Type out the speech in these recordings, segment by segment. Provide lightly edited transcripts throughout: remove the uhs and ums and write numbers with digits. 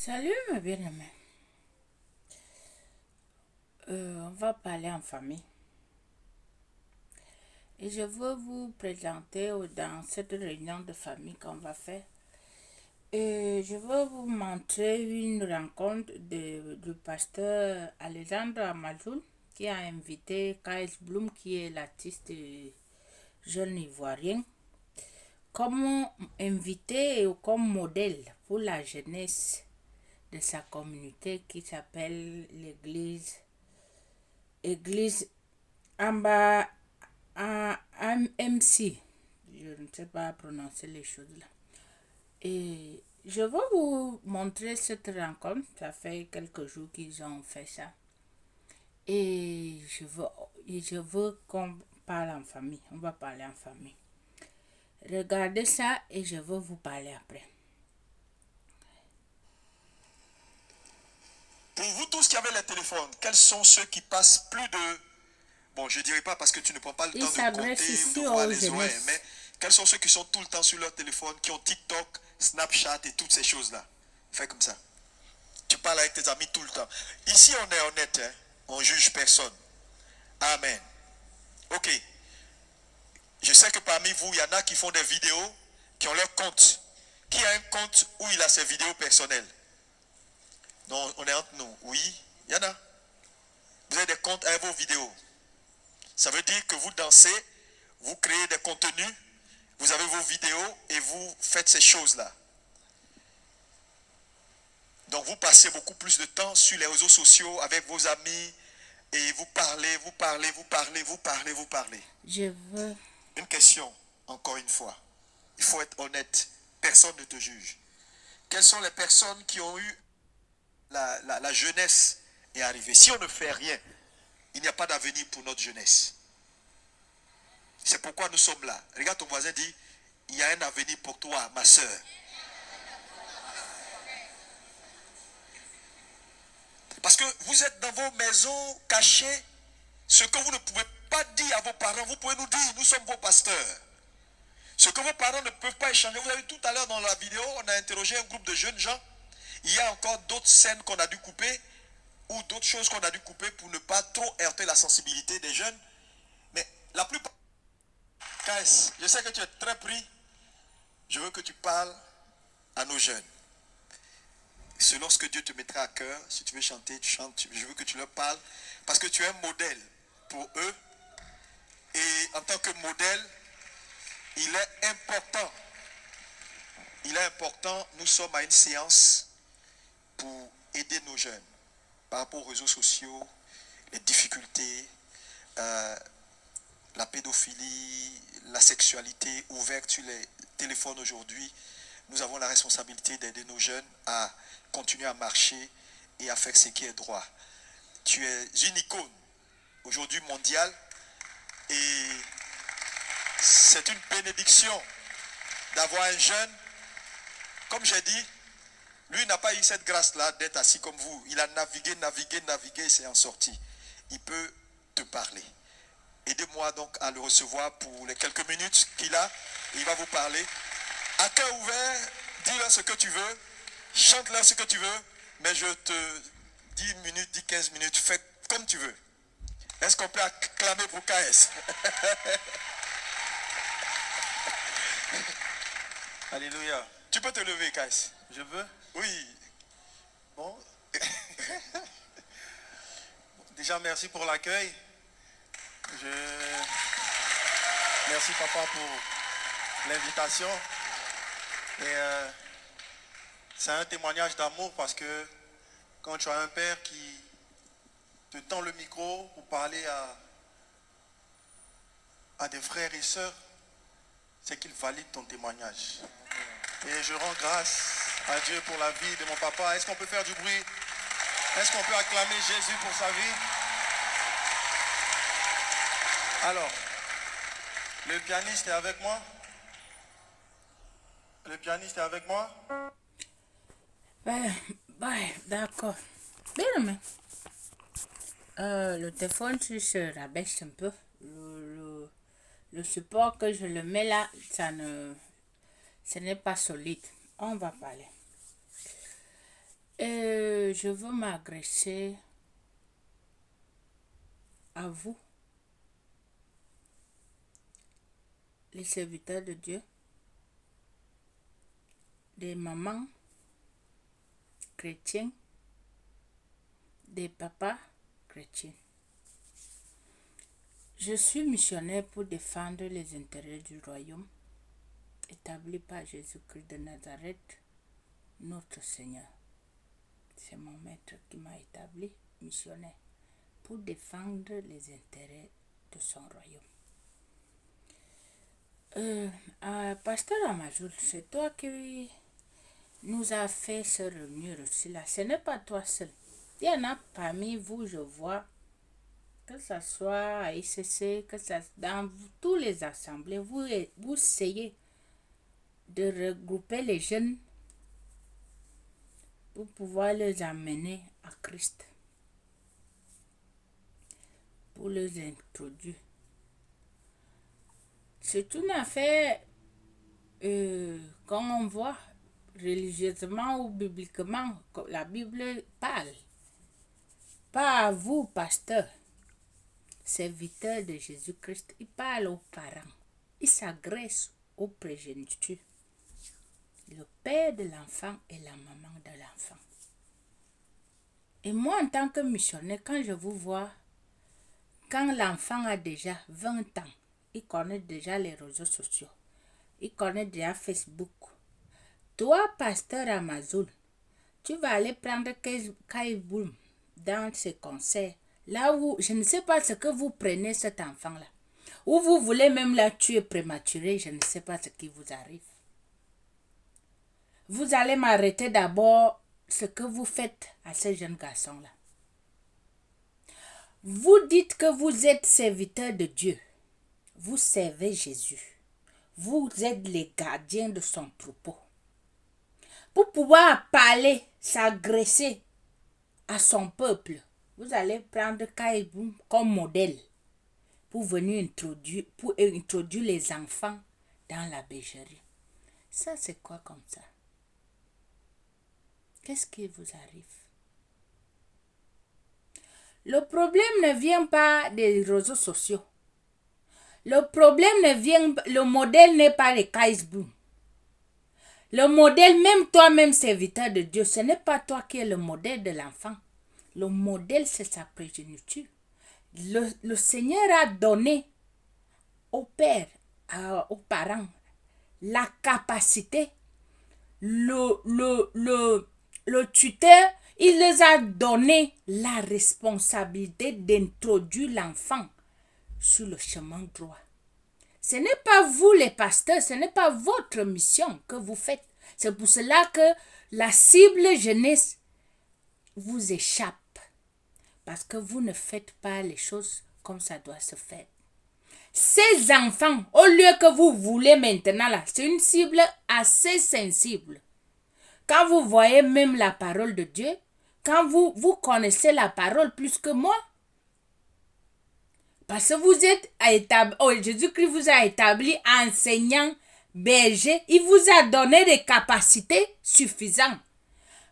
Salut mes bien-aimés. On va parler en famille. Et je veux vous présenter dans cette réunion de famille qu'on va faire. Et je veux vous montrer une rencontre du pasteur Alexandre Amazoul qui a invité Kaïs Bloom, qui est l'artiste jeune ivoirien, comme invité et comme modèle pour la jeunesse de sa communauté qui s'appelle l'église Amba MC. Je ne sais pas prononcer les choses là. Et je vais vous montrer cette rencontre. Ça fait quelques jours qu'ils ont fait ça. Et je veux qu'on parle en famille. On va parler en famille. Regardez ça et je vais vous parler après. Pour vous tous qui avez les téléphones, quels sont ceux qui passent plus de... Bon, je ne dirais pas parce que tu ne prends pas le Il temps de s'adresse compter ou de ici voir aux les horaires, jeunesses. mais quels sont ceux qui sont tout le temps sur leur téléphone, qui ont TikTok, Snapchat et toutes ces choses-là? Fais comme ça. Tu parles avec tes amis tout le temps. Ici, on est honnête, hein? On juge personne. Amen. Ok. Je sais que parmi vous, il y en a qui font des vidéos, qui ont leur compte. Qui a un compte où il a ses vidéos personnelles? Donc, on est entre nous. Oui, il y en a. Vous avez des comptes avec vos vidéos. Ça veut dire que vous dansez, vous créez des contenus, vous avez vos vidéos et vous faites ces choses-là. Donc vous passez beaucoup plus de temps sur les réseaux sociaux avec vos amis et vous parlez, vous parlez, vous parlez, vous parlez, vous parlez. Je veux. Une question, encore une fois. Il faut être honnête. Personne ne te juge. Quelles sont les personnes qui ont eu la jeunesse est arrivée? Si on ne fait rien, il n'y a pas d'avenir pour notre jeunesse. C'est pourquoi nous sommes là. Regarde ton voisin, dit, il y a un avenir pour toi, ma soeur. Parce que vous êtes dans vos maisons cachées. Ce que vous ne pouvez pas dire à vos parents, vous pouvez nous dire, nous sommes vos pasteurs. Ce que vos parents ne peuvent pas échanger. Vous avez vu tout à l'heure dans la vidéo, on a interrogé un groupe de jeunes gens. Il y a encore d'autres scènes qu'on a dû couper ou d'autres choses qu'on a dû couper pour ne pas trop heurter la sensibilité des jeunes. Mais la plupart... KS, je sais que tu es très pris. Je veux que tu parles à nos jeunes. Selon ce que Dieu te mettra à cœur, si tu veux chanter, tu chantes. Je veux que tu leur parles parce que tu es un modèle pour eux. Et en tant que modèle, il est important. Il est important, nous sommes à une séance pour aider nos jeunes par rapport aux réseaux sociaux, les difficultés, la pédophilie, la sexualité ouverte sur les téléphones aujourd'hui. Nous avons la responsabilité d'aider nos jeunes à continuer à marcher et à faire ce qui est droit. Tu es une icône aujourd'hui mondiale et c'est une bénédiction d'avoir un jeune. Comme j'ai dit, lui n'a pas eu cette grâce-là d'être assis comme vous. Il a navigué, navigué, navigué et s'est en sorti. Il peut te parler. Aidez-moi donc à le recevoir pour les quelques minutes qu'il a. Il va vous parler. À cœur ouvert, dis-leur ce que tu veux. Chante-leur ce que tu veux. Mais je te dis 10 minutes, 10, 15 minutes. Fais comme tu veux. Est-ce qu'on peut acclamer pour KS? Alléluia. Tu peux te lever, KS. Je veux. Oui. Bon. Déjà, merci pour l'accueil. Merci, papa, pour l'invitation. Et c'est un témoignage d'amour parce que quand tu as un père qui te tend le micro pour parler à des frères et sœurs, c'est qu'il valide ton témoignage. Et je rends grâce à Dieu pour la vie de mon papa. Est-ce qu'on peut faire du bruit? Est-ce qu'on peut acclamer Jésus pour sa vie? Alors, le pianiste est avec moi? Le pianiste est avec moi? Ouais, d'accord. Bien, mais le téléphone se rabaisse un peu. Le support que je le mets là, ce n'est pas solide. On va parler. Je veux m'adresser à vous, les serviteurs de Dieu, des mamans chrétiens, des papas chrétiens. Je suis missionnaire pour défendre les intérêts du royaume établi par Jésus-Christ de Nazareth, notre Seigneur. C'est mon maître qui m'a établi missionnaire pour défendre les intérêts de son royaume. Pasteur Amazoul, c'est toi qui nous a fait se réunir aussi là. Ce n'est pas toi seul. Il y en a parmi vous, je vois, que ce soit à ICC, que ça dans tous les assemblées, vous essayez de regrouper les jeunes pour pouvoir les amener à Christ, pour les introduire. C'est une affaire, quand on voit religieusement ou bibliquement, la Bible parle. Pas à vous, pasteur, serviteur de Jésus-Christ, il parle aux parents. Il s'adresse aux progénitures. Le père de l'enfant et la maman de l'enfant. Et moi, en tant que missionnaire, quand je vous vois, quand l'enfant a déjà 20 ans, il connaît déjà les réseaux sociaux, il connaît déjà Facebook. Toi, pasteur Amazoul, tu vas aller prendre Kaiboum dans ses concerts, là où je ne sais pas ce que vous prenez cet enfant-là, ou vous voulez même la tuer prématurée, je ne sais pas ce qui vous arrive. Vous allez m'arrêter d'abord ce que vous faites à ce jeune garçon-là. Vous dites que vous êtes serviteur de Dieu. Vous servez Jésus. Vous êtes les gardiens de son troupeau. Pour pouvoir parler, s'agresser à son peuple, vous allez prendre Kaïboum comme modèle pour venir introduire les enfants dans la bergerie. Ça, c'est quoi comme ça? Qu'est-ce qui vous arrive? Le problème ne vient pas des réseaux sociaux. Le modèle n'est pas les Kaïsboum. Le modèle, même toi-même serviteur de Dieu, ce n'est pas toi qui es le modèle de l'enfant. Le modèle, c'est sa progéniture. Le Seigneur a donné au père, aux parents, la capacité, le tuteur, il les a donné la responsabilité d'introduire l'enfant sur le chemin droit. Ce n'est pas vous les pasteurs, ce n'est pas votre mission que vous faites. C'est pour cela que la cible jeunesse vous échappe. Parce que vous ne faites pas les choses comme ça doit se faire. Ces enfants, au lieu que vous voulez maintenant là, c'est une cible assez sensible. Quand vous voyez même la parole de Dieu, quand vous connaissez la parole plus que moi, parce que vous êtes Jésus-Christ vous a établi enseignant, berger, il vous a donné des capacités suffisantes.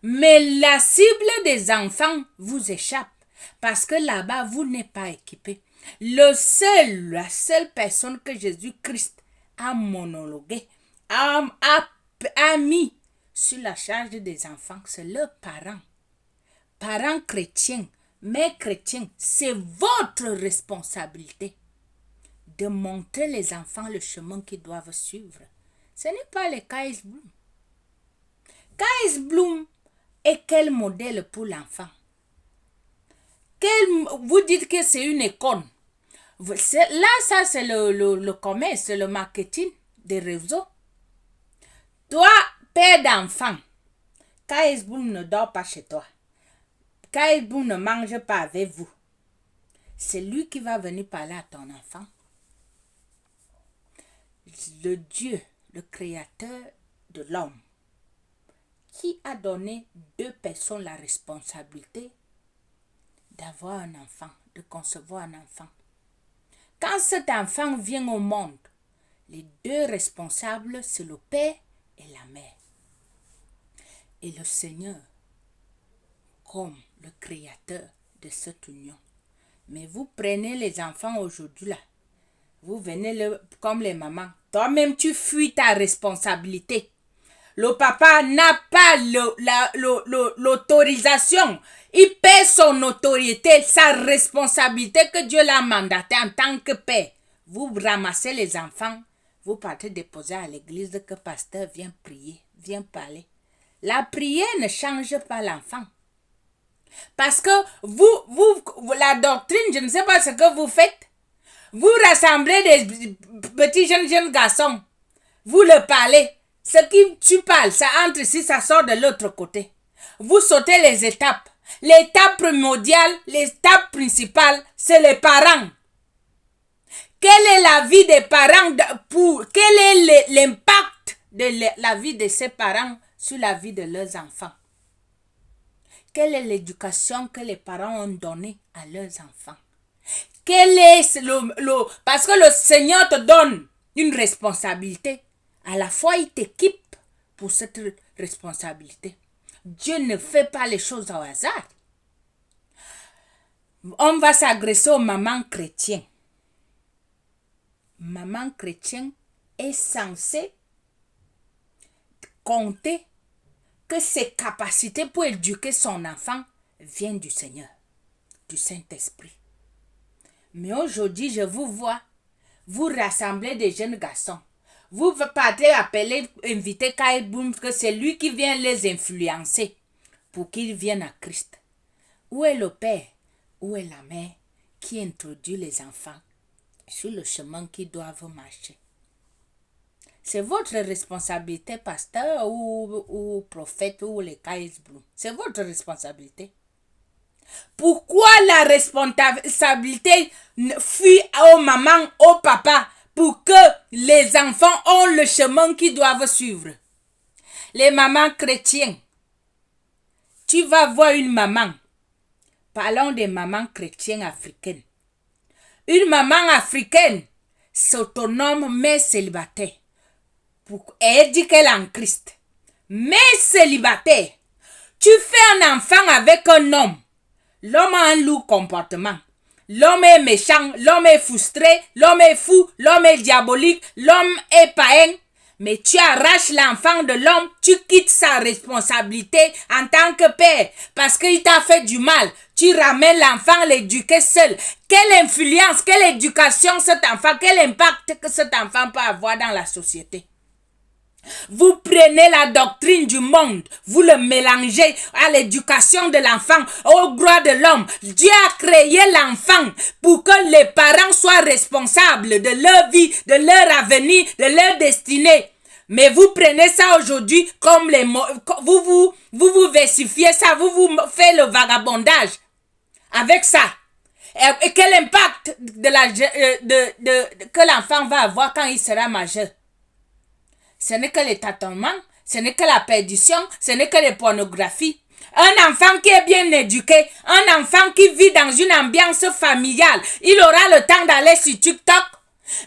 Mais la cible des enfants vous échappe parce que là-bas, vous n'êtes pas équipé. La seule personne que Jésus-Christ a monologué, a mis sur la charge des enfants, c'est leurs parents. Parents chrétiens, mères chrétiens, c'est votre responsabilité de montrer les enfants le chemin qu'ils doivent suivre. Ce n'est pas les Kaïsboum. Kaïsboum est quel modèle pour l'enfant? Vous dites que c'est une école. Là, ça c'est le commerce, le marketing des réseaux. Toi, père d'enfant, Kaïsboum ne dort pas chez toi. Kaïsboum ne mange pas avec vous. C'est lui qui va venir parler à ton enfant. Le Dieu, le créateur de l'homme, qui a donné 2 personnes la responsabilité d'avoir un enfant, de concevoir un enfant. Quand cet enfant vient au monde, les 2 responsables, c'est le père et la mère. Et le Seigneur comme le créateur de cette union. Mais vous prenez les enfants aujourd'hui là. Vous venez comme les mamans. Toi-même, tu fuis ta responsabilité. Le papa n'a pas l'autorisation. Il paie son autorité, sa responsabilité que Dieu l'a mandaté en tant que père. Vous ramassez les enfants. Vous partez déposer à l'église que le pasteur vient prier, vient parler. La prière ne change pas l'enfant. Parce que la doctrine, je ne sais pas ce que vous faites. Vous rassemblez des petits jeunes garçons. Vous leur parlez. Ce qui tu parles, ça entre ici, ça sort de l'autre côté. Vous sautez les étapes. L'étape primordiale, l'étape principale, c'est les parents. Quelle est la vie des parents quel est l'impact de la vie de ces parents sur la vie de leurs enfants? Quelle est l'éducation que les parents ont donnée à leurs enfants? Quel est parce que le Seigneur te donne une responsabilité. À la fois, il t'équipe pour cette responsabilité. Dieu ne fait pas les choses au hasard. On va s'agresser aux mamans chrétiennes. Maman chrétienne est censée compter que ses capacités pour éduquer son enfant viennent du Seigneur, du Saint-Esprit. Mais aujourd'hui, je vous vois, vous rassemblez des jeunes garçons. Vous partez appeler, inviter Kyle Boom, que c'est lui qui vient les influencer pour qu'ils viennent à Christ. Où est le père? Où est la mère qui introduit les enfants sur le chemin qu'ils doivent marcher? C'est votre responsabilité, pasteur ou prophète ou les Kyle Boom. C'est votre responsabilité. Pourquoi la responsabilité fuit aux mamans, aux papas, pour que les enfants ont le chemin qu'ils doivent suivre? Les mamans chrétiennes, tu vas voir une maman. Parlons des mamans chrétiennes africaines. Une maman africaine s'autonome mais célibataire. Elle dit qu'elle est en Christ. Mais célibataire. Tu fais un enfant avec un homme. L'homme a un lourd comportement. L'homme est méchant, l'homme est frustré, l'homme est fou, l'homme est diabolique, l'homme est païen. Mais tu arraches l'enfant de l'homme, tu quittes sa responsabilité en tant que père parce qu'il t'a fait du mal. Tu ramènes l'enfant l'éduquer seul. Quelle influence, quelle éducation cet enfant, quel impact que cet enfant peut avoir dans la société? Vous prenez la doctrine du monde, vous le mélangez à l'éducation de l'enfant, au droit de l'homme. Dieu a créé l'enfant pour que les parents soient responsables de leur vie, de leur avenir, de leur destinée. Mais vous prenez ça aujourd'hui comme vous versifiez ça, vous faites le vagabondage avec ça. Et quel impact que l'enfant va avoir quand il sera majeur? Ce n'est que les tâtonnements, ce n'est que la perdition, ce n'est que les pornographies. Un enfant qui est bien éduqué, un enfant qui vit dans une ambiance familiale, il aura le temps d'aller sur TikTok.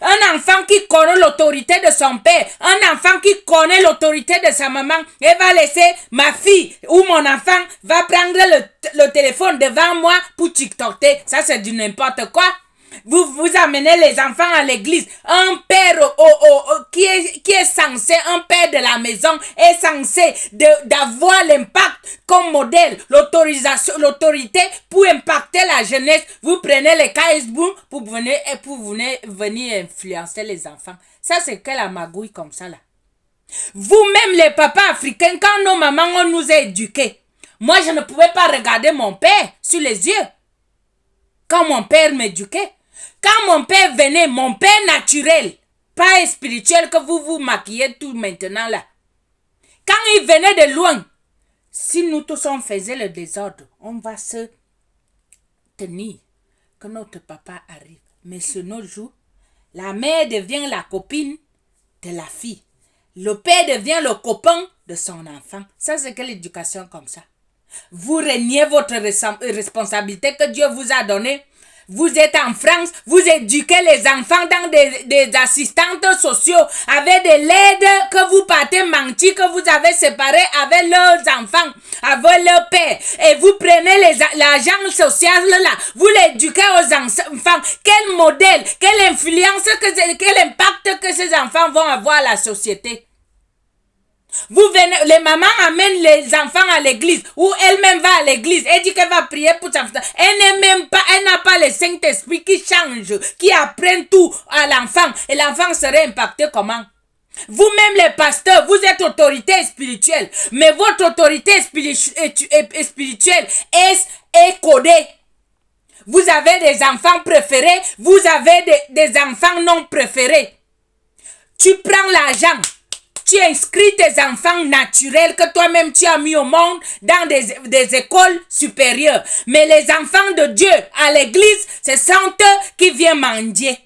Un enfant qui connaît l'autorité de son père, un enfant qui connaît l'autorité de sa maman, et va laisser ma fille ou mon enfant va prendre le téléphone devant moi pour TikToker. Ça, c'est du n'importe quoi. Vous amenez les enfants à l'église. Un père qui est censé, un père de la maison est censé d'avoir l'impact comme modèle, l'autorité pour impacter la jeunesse. Vous prenez les KSB pour venir influencer les enfants. Ça, c'est que la magouille comme ça là. Vous-même les papas africains, quand nos mamans nous a éduqués, moi je ne pouvais pas regarder mon père sur les yeux. Quand mon père m'éduquait, quand mon père venait, mon père naturel, pas spirituel que vous maquillez tout maintenant là. Quand il venait de loin, si nous tous on faisait le désordre, on va se tenir que notre papa arrive. Mais sur nos jours, la mère devient la copine de la fille. Le père devient le copain de son enfant. Ça, c'est que l'éducation comme ça. Vous reniez votre responsabilité que Dieu vous a donnée Vous êtes en France, vous éduquez les enfants dans des assistantes sociaux avec de l'aide que vous partez mentir, que vous avez séparé avec leurs enfants, avec leur père. Et vous prenez l'argent social là, vous l'éduquez aux enfants. Quel modèle, quelle influence, quel impact que ces enfants vont avoir à la société? Vous venez, les mamans amènent les enfants à l'église, ou elle-même va à l'église, elle dit qu'elle va prier pour sa enfant. Elle n'est même pas, elle n'a pas le Saint-Esprit qui change, qui apprend tout à l'enfant, et l'enfant serait impacté comment? Vous-même les pasteurs, vous êtes autorité spirituelle, mais votre autorité spirituelle est codée. Vous avez des enfants préférés, vous avez des enfants non préférés. Tu prends l'argent. Tu inscris tes enfants naturels que toi-même tu as mis au monde dans des écoles supérieures. Mais les enfants de Dieu à l'église, ce sont eux qui viennent mendier.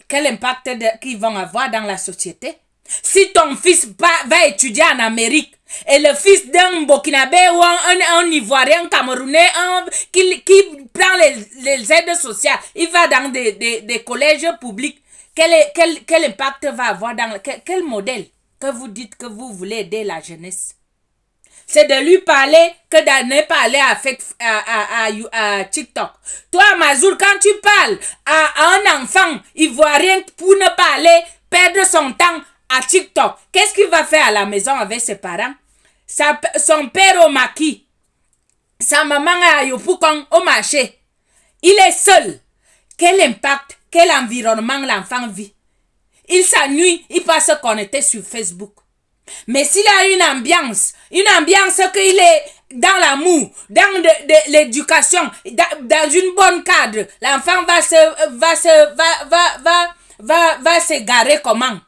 Quel impact qu'ils vont avoir dans la société? Si ton fils va étudier en Amérique et le fils d'un Burkinabé ou un Ivoirien, un Camerounais qui prend les aides sociales, il va dans des collèges publics, quel impact va avoir dans quel modèle que vous dites que vous voulez aider la jeunesse? C'est de lui parler que de ne parler à TikTok. Toi, Mazoul, quand tu parles à un enfant ivoirien pour ne pas aller perdre son temps à TikTok, qu'est-ce qu'il va faire à la maison avec ses parents? Son père au maquis, sa maman à Yopougon au marché. Il est seul. Quel impact, quel environnement l'enfant vit? Il s'ennuie, il passe connecté sur Facebook. Mais s'il a une ambiance qu'il est dans l'amour, dans l'éducation, dans une bonne cadre, l'enfant va se garer comment?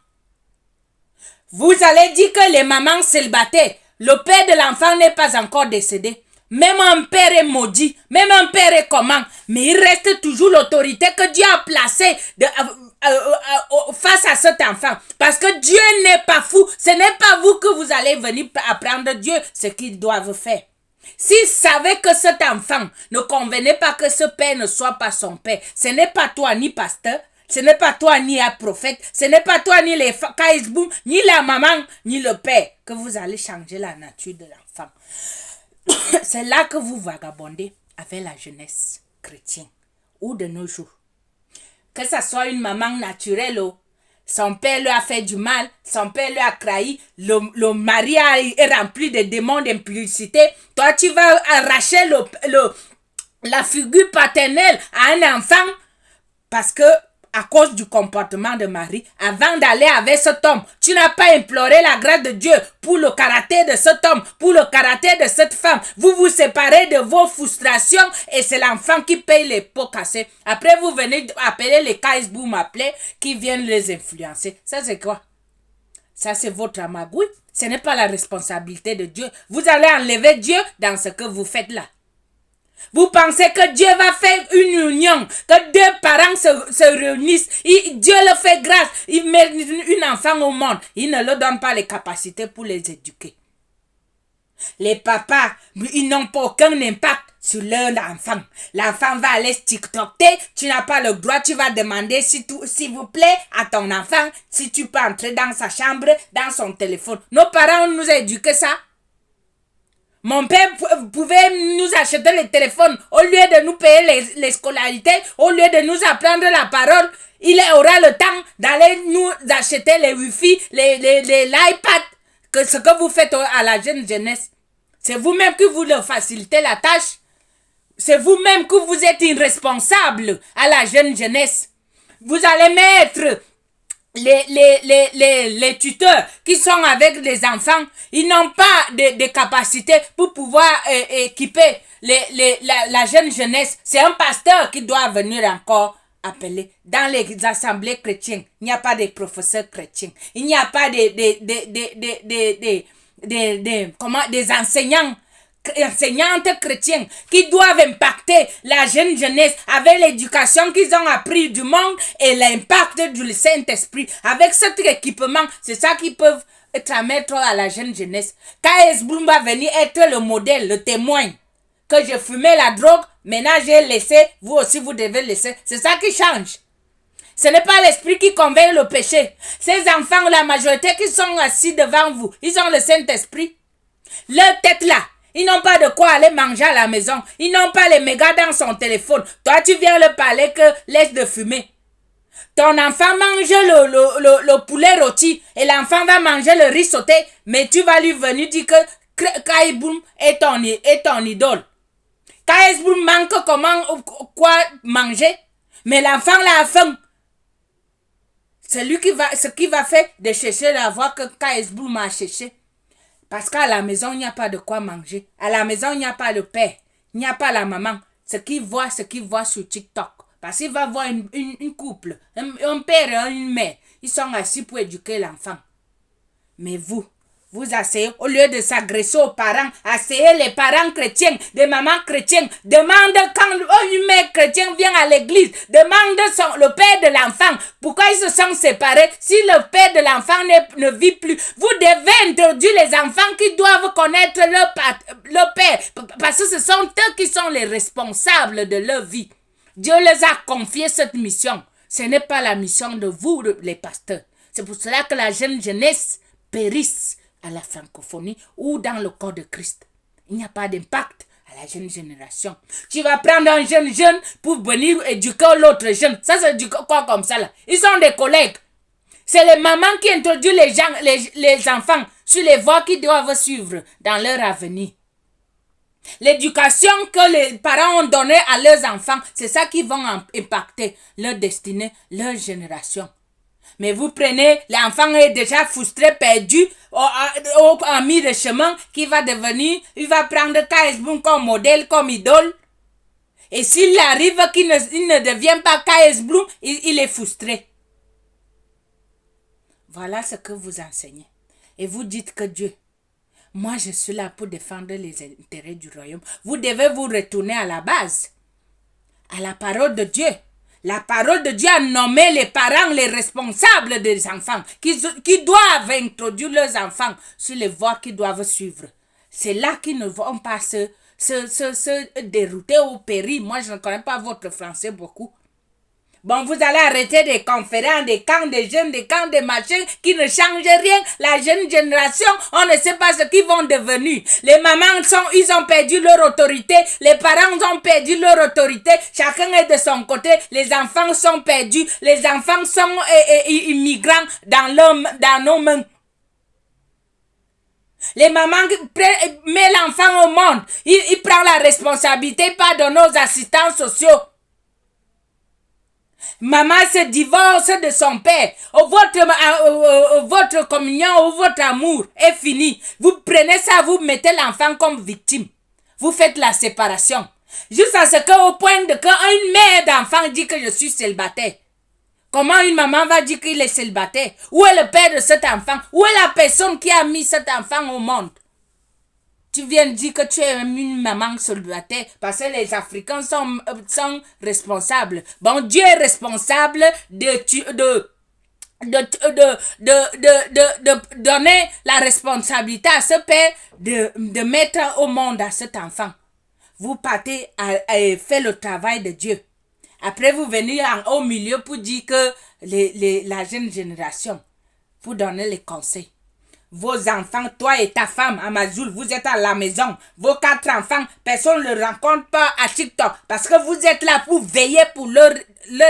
Vous allez dire que les mamans célibataires, le père de l'enfant n'est pas encore décédé. Même un père est maudit, même un père est comment? Mais il reste toujours l'autorité que Dieu a placée face à cet enfant. Parce que Dieu n'est pas fou. Ce n'est pas vous que vous allez venir apprendre Dieu ce qu'il doit faire. S'il savait que cet enfant ne convenait pas que ce père ne soit pas son père, ce n'est pas toi ni pasteur, ce n'est pas toi ni un prophète, ce n'est pas toi ni les Kaisboum, ni la maman, ni le père, que vous allez changer la nature de l'enfant. C'est là que vous vagabondez avec la jeunesse chrétienne ou de nos jours. Que ça soit une maman naturelle, son père lui a fait du mal, son père lui a trahi, le mari est rempli de démons d'impudicité. Toi, tu vas arracher la figure paternelle à un enfant parce que à cause du comportement de Marie, avant d'aller avec cet homme, tu n'as pas imploré la grâce de Dieu pour le caractère de cet homme, pour le caractère de cette femme. Vous vous séparez de vos frustrations et c'est l'enfant qui paye les pots cassés. Après, vous venez appeler les Kaisboum appelés qui viennent les influencer. Ça, c'est quoi? Ça, c'est votre magouille. Ce n'est pas la responsabilité de Dieu. Vous allez enlever Dieu dans ce que vous faites là. Vous pensez que Dieu va faire une union, que deux parents se réunissent, Dieu le fait grâce, il met un enfant au monde, il ne leur donne pas les capacités pour les éduquer. Les papas, ils n'ont pas aucun impact sur leur enfant. L'enfant va aller TikToker, tu n'as pas le droit, tu vas demander s'il vous plaît à ton enfant, si tu peux entrer dans sa chambre, dans son téléphone. Nos parents nous ont éduqué ça. Mon père pouvait nous acheter les téléphones au lieu de nous payer les scolarités, au lieu de nous apprendre la parole. Il aura le temps d'aller nous acheter les Wi-Fi, l'iPad, que ce que vous faites à la jeunesse. C'est vous-même qui vous le facilitez la tâche. C'est vous-même que vous êtes irresponsable à la jeunesse. Vous allez mettre les tuteurs qui sont avec les enfants, ils n'ont pas de capacité pour pouvoir équiper la jeunesse. C'est un pasteur qui doit venir encore appeler. Dans les assemblées chrétiennes, il n'y a pas de professeurs chrétiens. Il n'y a pas des enseignantes chrétiennes qui doivent impacter la jeunesse avec l'éducation qu'ils ont appris du monde et l'impact du Saint-Esprit. Avec cet équipement, c'est ça qu'ils peuvent transmettre à la jeunesse. KS Bloom va venir être le modèle, le témoin que je fumais la drogue, maintenant j'ai laissé, vous aussi vous devez laisser. C'est ça qui change. Ce n'est pas l'esprit qui convainc le péché. Ces enfants, la majorité qui sont assis devant vous, ils ont le Saint-Esprit. Leur tête là, ils n'ont pas de quoi aller manger à la maison. Ils n'ont pas les mégas dans son téléphone. Toi, tu viens leur parler que laisse de fumer. Ton enfant mange le poulet rôti et l'enfant va manger le riz sauté, mais tu vas lui venir dire que Kaïboum est ton idole. Kaïboum manque quoi manger, mais l'enfant là a faim. C'est lui ce qui va faire de chercher la voie que Kaïboum a cherché. Parce qu'à la maison, il n'y a pas de quoi manger. À la maison, il n'y a pas le père. Il n'y a pas la maman. Ce qu'il voit sur TikTok. Parce qu'il va voir une couple, un père et une mère. Ils sont assis pour éduquer l'enfant. Mais vous asseyez, au lieu de s'agresser aux parents, asseyez les parents chrétiens, des mamans chrétiennes. Demande quand une mère chrétienne vient à l'église, demande le père de l'enfant, pourquoi ils se sont séparés si le père de l'enfant ne vit plus. Vous devez introduire les enfants qui doivent connaître leur père, parce que ce sont eux qui sont les responsables de leur vie. Dieu les a confié cette mission. Ce n'est pas la mission de vous, les pasteurs. C'est pour cela que la jeunesse périsse à la francophonie ou dans le corps de Christ. Il n'y a pas d'impact à la jeune génération. Tu vas prendre un jeune pour venir éduquer l'autre jeune. Ça, c'est du quoi comme ça là? Ils sont des collègues. C'est les mamans qui introduisent les enfants sur les voies qu'ils doivent suivre dans leur avenir. L'éducation que les parents ont donnée à leurs enfants, c'est ça qui va impacter leur destinée, leur génération. Mais vous prenez, l'enfant est déjà frustré, perdu, au ami de chemin, qui va devenir, il va prendre KS comme modèle, comme idole. Et s'il arrive qu'il ne devient pas KS Bloom, il est frustré. Voilà ce que vous enseignez. Et vous dites que Dieu, moi je suis là pour défendre les intérêts du royaume. Vous devez vous retourner à la base, à la parole de Dieu. La parole de Dieu a nommé les parents les responsables des enfants qui doivent introduire leurs enfants sur les voies qu'ils doivent suivre. C'est là qu'ils ne vont pas se dérouter au péril. Moi, je ne connais pas votre français beaucoup. Bon, vous allez arrêter des conférences, des camps des jeunes, des camps des machins qui ne changent rien. La jeune génération, on ne sait pas ce qu'ils vont devenir. Les mamans, ils ont perdu leur autorité. Les parents ont perdu leur autorité. Chacun est de son côté. Les enfants sont perdus. Les enfants sont immigrants dans nos mains. Les mamans mettent l'enfant au monde. Ils prennent la responsabilité pas de nos assistants sociaux. Maman se divorce de son père. Votre communion ou votre amour est fini. Vous prenez ça, vous mettez l'enfant comme victime. Vous faites la séparation. Jusqu'à ce qu'au point de qu'une mère d'enfant dit que je suis célibataire. Comment une maman va dire qu'il est célibataire? Où est le père de cet enfant? Où est la personne qui a mis cet enfant au monde? Tu viens de dire que tu es une maman célibataire parce que les Africains sont responsables. Bon, Dieu est responsable de donner la responsabilité à ce père de mettre au monde à cet enfant. Vous partez et faites le travail de Dieu. Après, vous venez au milieu pour dire que la jeune génération, pour donner les conseils. Vos enfants, toi et ta femme, Amazoul, vous êtes à la maison. Vos 4 enfants, personne ne le rencontre pas à TikTok. Parce que vous êtes là pour veiller pour leur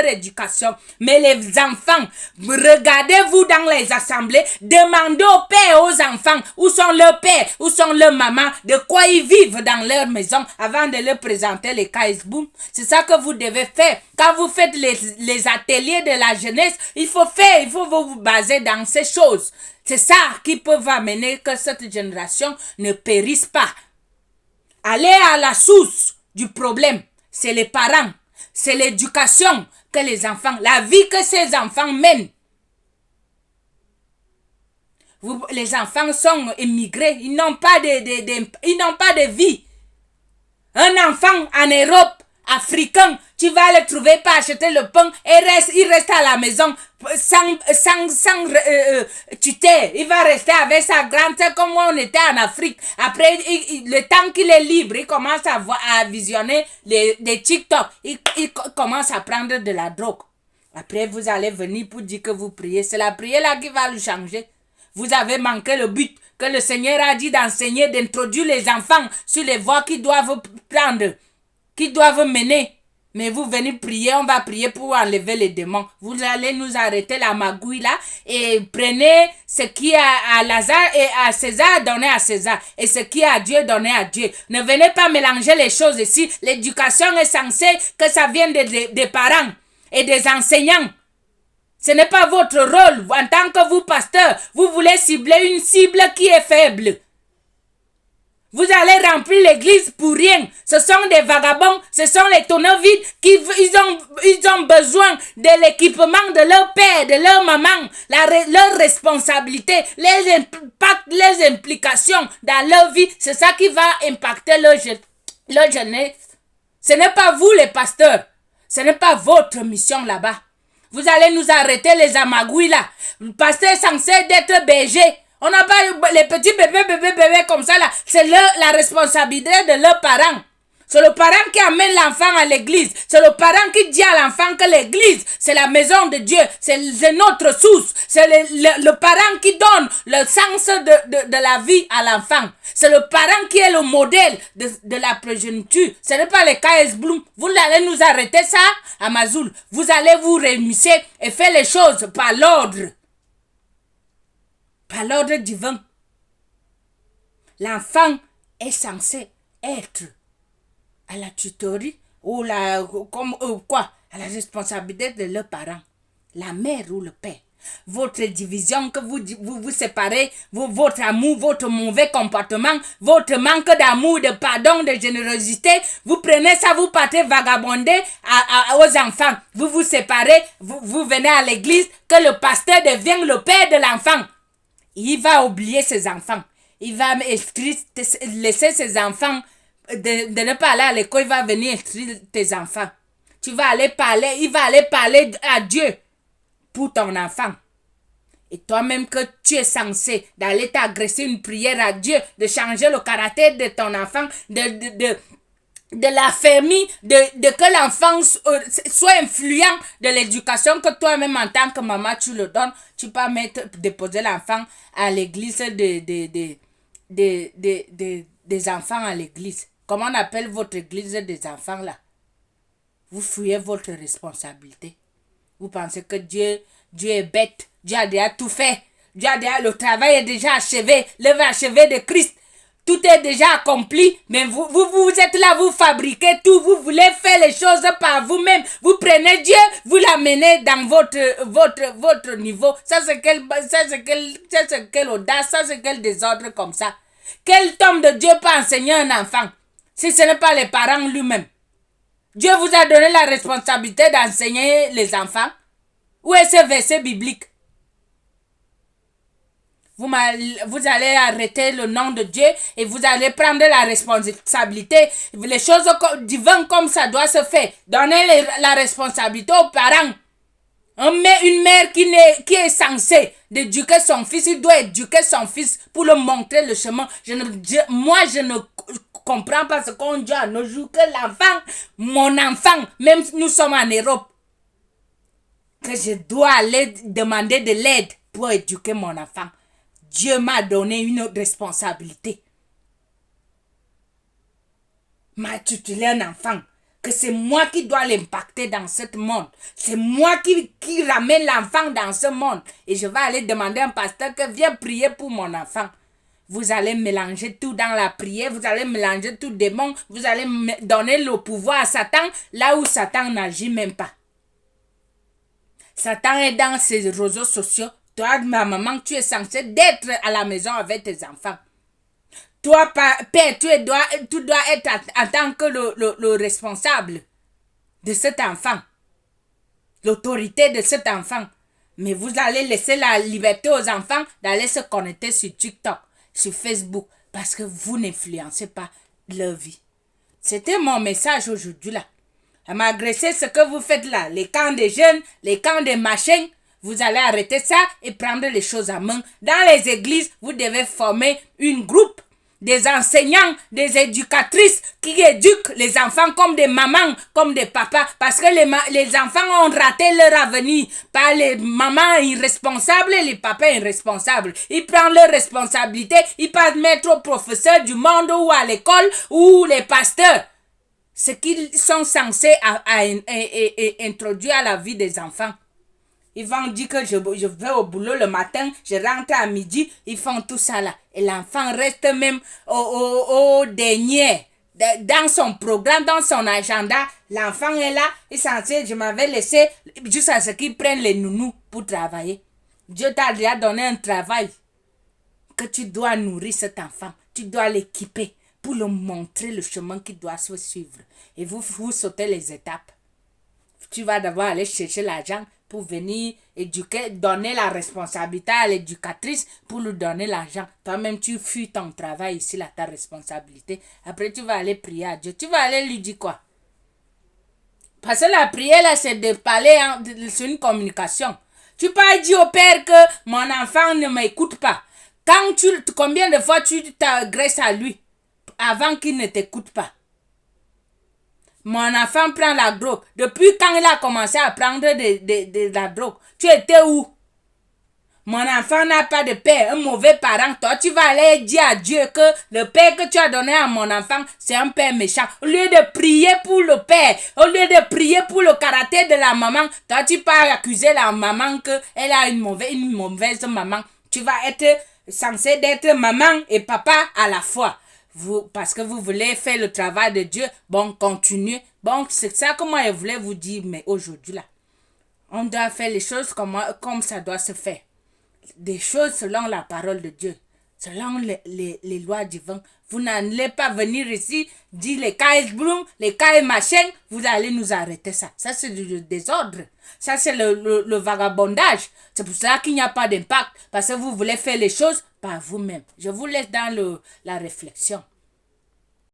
éducation. Mais les enfants, regardez-vous dans les assemblées, demandez aux pères et aux enfants où sont leurs pères, où sont leurs mamans, de quoi ils vivent dans leur maison avant de leur présenter les KS Boom. C'est ça que vous devez faire. Quand vous faites les ateliers de la jeunesse, il faut vous baser dans ces choses. C'est ça qui peut amener que cette génération ne périsse pas. Allez à la source du problème. C'est les parents. C'est l'éducation que les enfants, la vie que ces enfants mènent. Les enfants sont immigrés. Ils n'ont pas de vie. Un enfant en Europe africain, tu vas le trouver pour acheter le pain et il reste à la maison sans tuteur. Il va rester avec sa grande sœur comme on était en Afrique. Après, le temps qu'il est libre, il commence à visionner les TikTok. Il commence à prendre de la drogue. Après, vous allez venir pour dire que vous priez. C'est la prière là qui va le changer. Vous avez manqué le but que le Seigneur a dit d'enseigner, d'introduire les enfants sur les voies qu'ils doivent prendre, qu'ils doivent mener. Mais vous venez prier, on va prier pour enlever les démons. Vous allez nous arrêter la magouille là et prenez ce qui est à Lazare et à César, donnez à César. Et ce qui est à Dieu, donnez à Dieu. Ne venez pas mélanger les choses ici. L'éducation est censée que ça vienne des parents et des enseignants. Ce n'est pas votre rôle. En tant que vous, pasteur, vous voulez cibler une cible qui est faible. Vous allez remplir l'église pour rien. Ce sont des vagabonds, ce sont les tonneaux vides ils ont besoin de l'équipement de leur père, de leur maman, leur responsabilité, les implications dans leur vie. C'est ça qui va impacter leur jeunesse. Ce n'est pas vous les pasteurs. Ce n'est pas votre mission là-bas. Vous allez nous arrêter les amagouilles là. Le pasteur est censé d'être berger. On n'a pas les petits bébés comme ça là. C'est la responsabilité de leurs parents. C'est le parent qui amène l'enfant à l'église. C'est le parent qui dit à l'enfant que l'église, c'est la maison de Dieu. C'est notre source. C'est le parent qui donne le sens de la vie à l'enfant. C'est le parent qui est le modèle de la progéniture. Ce n'est pas les KS Bloom. Vous allez nous arrêter ça à Mazoul. Vous allez vous réunir et faire les choses par l'ordre. Par l'ordre divin. L'enfant est censé être à la tutorie ou à la responsabilité de leurs parents, la mère ou le père. Votre division que vous séparez, votre amour, votre mauvais comportement, votre manque d'amour, de pardon, de générosité, vous prenez ça, vous partez vagabonder aux enfants. Vous vous séparez, vous venez à l'église, que le pasteur devienne le père de l'enfant. Il va oublier ses enfants. Il va laisser ses enfants de ne pas aller à l'école. Il va venir instruire tes enfants. Il va aller parler à Dieu pour ton enfant. Et toi-même que tu es censé d'aller t'agresser une prière à Dieu, de changer le caractère de ton enfant, de la famille, de que l'enfant soit influent de l'éducation que toi-même en tant que maman tu le donnes. Tu peux déposer l'enfant à l'église des enfants à l'église. Comment on appelle votre église des enfants là? Vous fouillez votre responsabilité. Vous pensez que Dieu est bête. Dieu a déjà tout fait. Le travail est déjà achevé. L'œuvre achevée de Christ. Tout est déjà accompli, mais vous êtes là, vous fabriquez tout, vous voulez faire les choses par vous-même. Vous prenez Dieu, vous l'amenez dans votre niveau. Ça c'est quelle audace, ça c'est quel désordre comme ça. Quel homme de Dieu peut enseigner un enfant si ce n'est pas les parents lui-même? Dieu vous a donné la responsabilité d'enseigner les enfants. Où est ce verset biblique? Vous allez arrêter le nom de Dieu et vous allez prendre la responsabilité. Les choses divines comme ça doit se faire. Donnez la responsabilité aux parents. Une mère qui est censée d'éduquer son fils, il doit éduquer son fils pour lui montrer le chemin. Moi, je ne comprends pas ce qu'on dit à nos jours, que l'enfant, mon enfant, même nous sommes en Europe, que je dois aller demander de l'aide pour éduquer mon enfant. Dieu m'a donné une responsabilité. M'a tutelé un enfant. Que c'est moi qui dois l'impacter dans ce monde. C'est moi qui ramène l'enfant dans ce monde. Et je vais aller demander à un pasteur que viens prier pour mon enfant. Vous allez mélanger tout dans la prière. Vous allez mélanger tout démon. Vous allez donner le pouvoir à Satan là où Satan n'agit même pas. Satan est dans ses réseaux sociaux. Toi, ma maman, tu es censé d'être à la maison avec tes enfants. Toi, père, tu dois être en tant que le responsable de cet enfant. L'autorité de cet enfant. Mais vous allez laisser la liberté aux enfants d'aller se connecter sur TikTok, sur Facebook, parce que vous n'influencez pas leur vie. C'était mon message aujourd'hui là. Malgré ce que vous faites là, les camps des jeunes, les camps des machins, vous allez arrêter ça et prendre les choses en main. Dans les églises, vous devez former une groupe, des enseignants, des éducatrices qui éduquent les enfants comme des mamans, comme des papas, parce que les enfants ont raté leur avenir par les mamans irresponsables et les papas irresponsables. Ils prennent leurs responsabilités, ils peuvent mettre aux professeurs du monde ou à l'école ou les pasteurs ce qu'ils sont censés introduire à la vie des enfants. Ils vont dire que je vais au boulot le matin, je rentre à midi, ils font tout ça là. Et l'enfant reste même au dernier. Dans son programme, dans son agenda, l'enfant est là, il est censé, je m'avais laissé jusqu'à ce qu'il prenne les nounous pour travailler. Dieu t'a déjà donné un travail que tu dois nourrir cet enfant, tu dois l'équiper pour lui montrer le chemin qu'il doit se suivre. Et vous sautez les étapes. Tu vas d'abord aller chercher l'argent pour venir éduquer, donner la responsabilité à l'éducatrice pour lui donner l'argent. Toi-même, tu fuis ton travail ici, là, ta responsabilité. Après, tu vas aller prier à Dieu. Tu vas aller lui dire quoi? Parce que la prière, là, c'est de parler, c'est une communication. Tu peux dire au père que mon enfant ne m'écoute pas. Combien de fois tu t'agresses à lui avant qu'il ne t'écoute pas? Mon enfant prend la drogue. Depuis quand il a commencé à prendre de la drogue? Tu étais où? Mon enfant n'a pas de père, un mauvais parent. Toi, tu vas aller dire à Dieu que le père que tu as donné à mon enfant, c'est un père méchant. Au lieu de prier pour le père, au lieu de prier pour le caractère de la maman, toi, tu peux accuser la maman qu'elle a une mauvaise maman. Tu vas être censé d'être maman et papa à la fois. Parce que vous voulez faire le travail de Dieu, bon, continuez. Bon, c'est ça que moi je voulais vous dire, mais aujourd'hui là, on doit faire les choses comme ça doit se faire. Des choses selon la parole de Dieu, selon les lois divines. Vous n'allez pas venir ici dire les cailles bloom, les cailles machin, vous allez nous arrêter ça. Ça c'est du désordre. Ça c'est le vagabondage. C'est pour ça qu'il n'y a pas d'impact. Parce que vous voulez faire les choses par vous-même. Je vous laisse dans la réflexion.